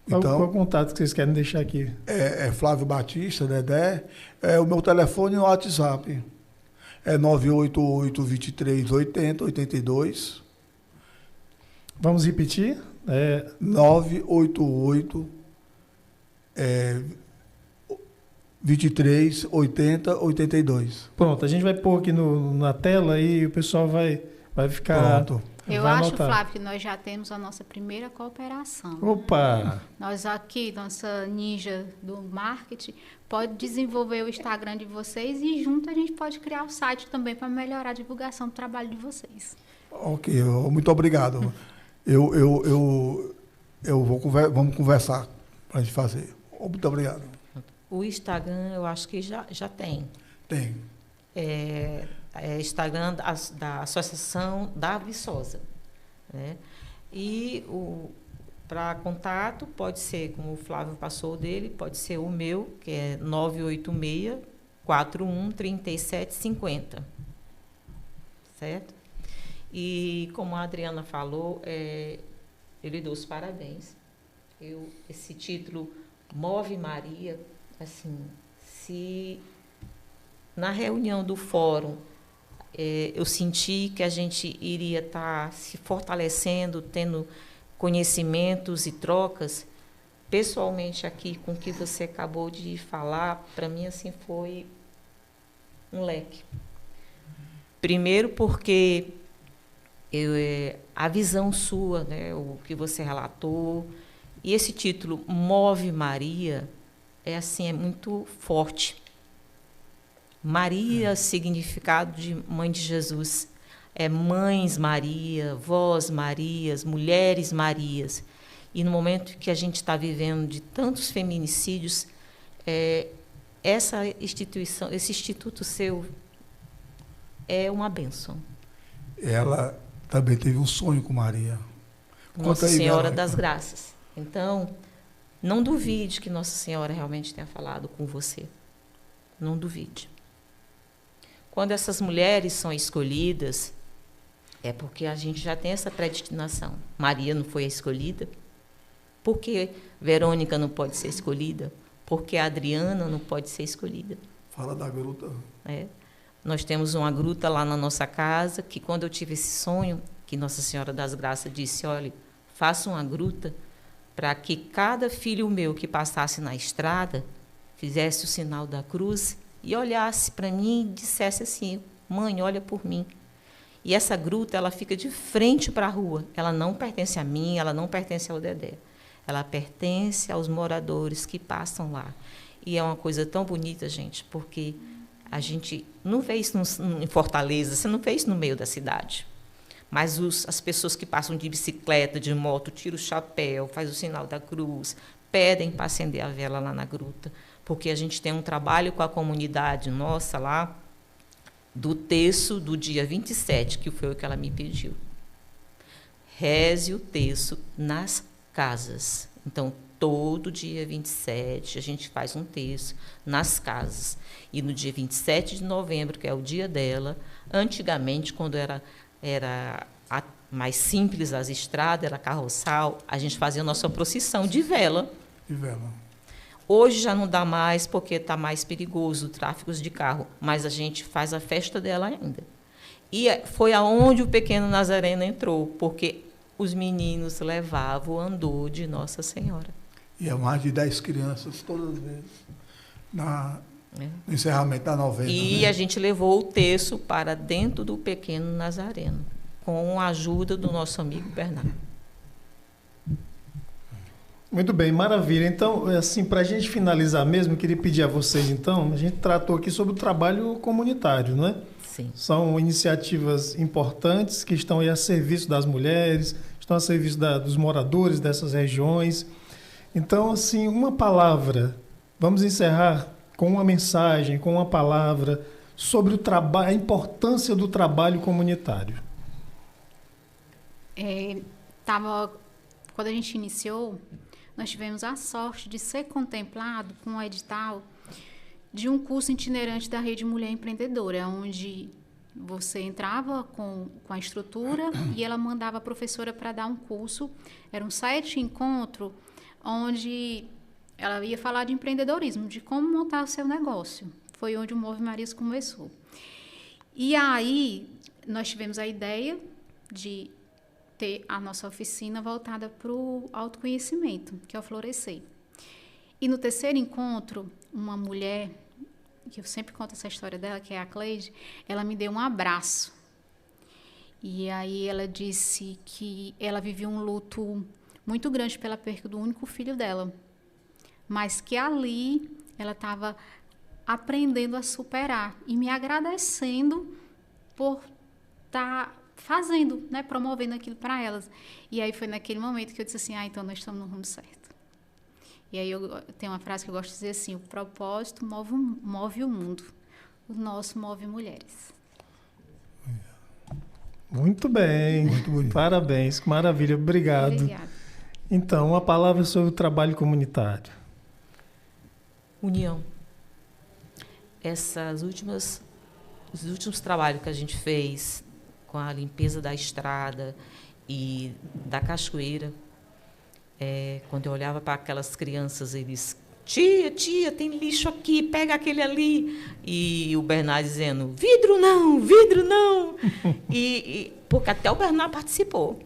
Então, qual é o contato que vocês querem deixar aqui? É Flávio Batista, Dedé. O meu telefone no WhatsApp. É 988 23 80 82. Vamos repetir? 988 23 80 82. Pronto, a gente vai pôr aqui na tela e o pessoal vai ficar... Pronto. Eu vai acho, anotar. Flávio, que nós já temos a nossa primeira cooperação. Opa! Nós aqui, nossa ninja do marketing, pode desenvolver o Instagram de vocês e junto a gente pode criar o site também para melhorar a divulgação do trabalho de vocês. Ok, muito obrigado. Vamos conversar para a gente fazer. Muito obrigado. O Instagram, eu acho que já tem. Tem. Instagram da Associação da Viçosa, né? E para contato, pode ser, como o Flávio passou dele, pode ser o meu, que é 986 41 37 50. Certo? E como a Adriana falou, eu lhe dou os parabéns. Esse título Move Maria, assim, se na reunião do fórum eu senti que a gente iria estar se fortalecendo, tendo conhecimentos e trocas, pessoalmente aqui com o que você acabou de falar, para mim assim foi um leque. Primeiro porque a visão sua, né, o que você relatou, e esse título Move Maria é muito forte. Maria, significado de Mãe de Jesus, Mães Maria, Vós Marias, Mulheres Marias. E no momento que a gente está vivendo de tantos feminicídios, essa instituição, esse instituto seu é uma bênção. Ela também teve um sonho com Maria. Nossa Senhora das Graças. Então, não duvide que Nossa Senhora realmente tenha falado com você. Não duvide. Quando essas mulheres são escolhidas, é porque a gente já tem essa predestinação. Maria não foi a escolhida. Por que Verônica não pode ser escolhida? Por que a Adriana não pode ser escolhida? Fala da gruta. Nós temos uma gruta lá na nossa casa, que quando eu tive esse sonho, que Nossa Senhora das Graças disse, olha, faça uma gruta para que cada filho meu que passasse na estrada fizesse o sinal da cruz e olhasse para mim e dissesse assim, mãe, olha por mim. E essa gruta, ela fica de frente para a rua. Ela não pertence a mim, ela não pertence ao Dedé. Ela pertence aos moradores que passam lá. E é uma coisa tão bonita, gente, porque a gente não vê isso em Fortaleza, você não vê isso no meio da cidade. Mas as pessoas que passam de bicicleta, de moto, tiram o chapéu, faz o sinal da cruz, pedem para acender a vela lá na gruta, porque a gente tem um trabalho com a comunidade nossa lá, do terço do dia 27, que foi o que ela me pediu. Reze o terço nas casas. Então, todo dia 27, a gente faz um terço nas casas. E no dia 27 de novembro, que é o dia dela, antigamente, quando era mais simples as estradas, era carroçal, a gente fazia a nossa procissão de vela. De vela. Hoje já não dá mais porque está mais perigoso o tráfego de carro, mas a gente faz a festa dela ainda. E foi aonde o Pequeno Nazareno entrou, porque os meninos levavam o andor de Nossa Senhora. E é mais de 10 crianças todas as vezes no encerramento da novena. E a gente levou o terço para dentro do Pequeno Nazareno, com a ajuda do nosso amigo Bernardo. Muito bem, maravilha. Então, assim, para a gente finalizar mesmo, eu queria pedir a vocês, então, a gente tratou aqui sobre o trabalho comunitário, não é? Sim. São iniciativas importantes que estão aí a serviço das mulheres, estão a serviço dos moradores dessas regiões. Então, assim, uma palavra, vamos encerrar com uma mensagem, com uma palavra sobre o trabalho, a importância do trabalho comunitário. Quando a gente iniciou, nós tivemos a sorte de ser contemplado com o edital de um curso itinerante da Rede Mulher Empreendedora, onde você entrava com a estrutura e ela mandava a professora para dar um curso. Eram 7 encontros onde ela ia falar de empreendedorismo, de como montar o seu negócio. Foi onde o Move Marias começou. E aí, nós tivemos a ideia de ter a nossa oficina voltada para o autoconhecimento, que é o Florescer. E no terceiro encontro, uma mulher, que eu sempre conto essa história dela, que é a Cleide, ela me deu um abraço. E aí ela disse que ela vivia um luto muito grande pela perda do único filho dela, mas que ali ela estava aprendendo a superar e me agradecendo por estar fazendo, né, promovendo aquilo para elas. E aí foi naquele momento que eu disse assim, então nós estamos no rumo certo. E aí eu tenho uma frase que eu gosto de dizer assim, o propósito move o mundo, o nosso move mulheres. Muito bem, muito bonito. Parabéns, que maravilha, obrigado. Obrigada. Então, uma palavra sobre o trabalho comunitário. União. Os últimos trabalhos que a gente fez com a limpeza da estrada e da cachoeira, quando eu olhava para aquelas crianças, eles, tia, tem lixo aqui, pega aquele ali. E o Bernardo dizendo, vidro não. Porque até o Bernardo participou,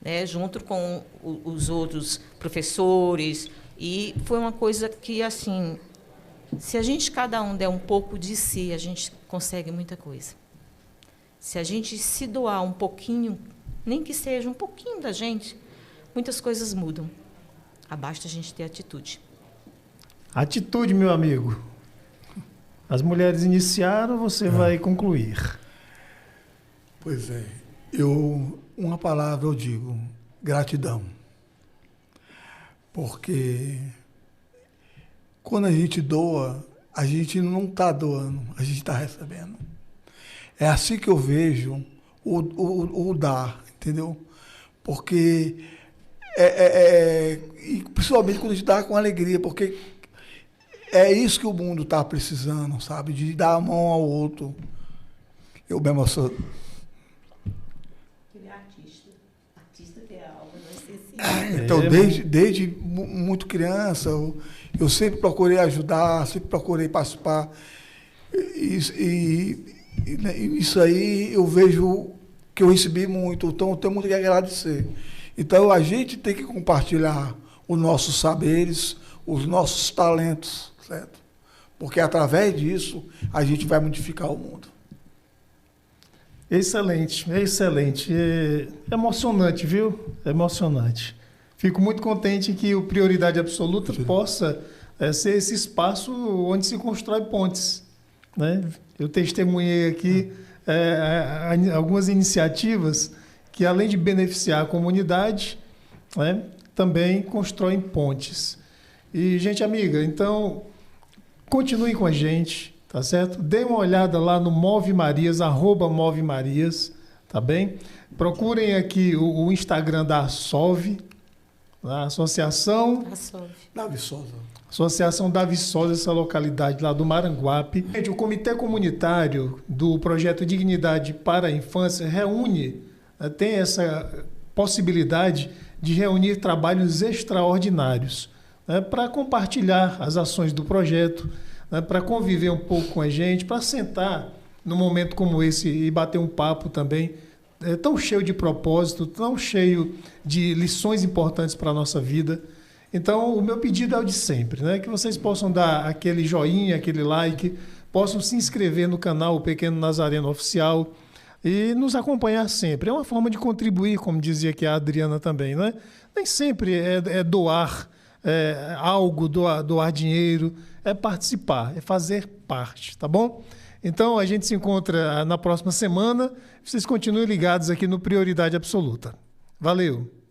né, junto com os outros professores. E foi uma coisa que, assim, se a gente, cada um, der um pouco de si, a gente consegue muita coisa. Se a gente se doar um pouquinho, nem que seja um pouquinho da gente, muitas coisas mudam. Basta a gente ter atitude. Atitude, meu amigo. As mulheres iniciaram, você vai concluir. Pois é. Uma palavra eu digo, gratidão. Porque quando a gente doa, a gente não está doando, a gente está recebendo. É assim que eu vejo o dar, entendeu? Porque, e principalmente quando a gente dá com alegria, porque é isso que o mundo está precisando, sabe? De dar a mão ao outro. Eu me emociono. Ele é artista tem a alma no essencial. Então, desde muito criança, eu sempre procurei ajudar, sempre procurei participar. Isso aí eu vejo que eu recebi muito, então eu tenho muito que agradecer. Então a gente tem que compartilhar os nossos saberes, os nossos talentos, certo? Porque através disso a gente vai modificar o mundo. Excelente, excelente. É emocionante, viu? É emocionante. Fico muito contente que o Prioridade Absoluta possa ser esse espaço onde se constrói pontes, né? Eu testemunhei aqui algumas iniciativas que, além de beneficiar a comunidade, né, também constroem pontes. E, gente amiga, então, continuem com a gente, tá certo? Dê uma olhada lá no Move Marias, @MoveMarias, tá bem? Procurem aqui o Instagram da ASSOV, a Associação da Viçosa, essa localidade lá do Maranguape. Gente, o Comitê Comunitário do Projeto Dignidade para a Infância reúne, tem essa possibilidade de reunir trabalhos extraordinários. né, para compartilhar as ações do projeto, né, para conviver um pouco com a gente, para sentar num momento como esse e bater um papo também, tão cheio de propósito, tão cheio de lições importantes para a nossa vida. Então, o meu pedido é o de sempre, né? Que vocês possam dar aquele joinha, aquele like, possam se inscrever no canal O Pequeno Nazareno Oficial e nos acompanhar sempre. É uma forma de contribuir, como dizia aqui a Adriana também, né? Nem sempre é doar algo, doar dinheiro, é participar, é fazer parte, tá bom? Então, a gente se encontra na próxima semana. Vocês continuem ligados aqui no Prioridade Absoluta. Valeu!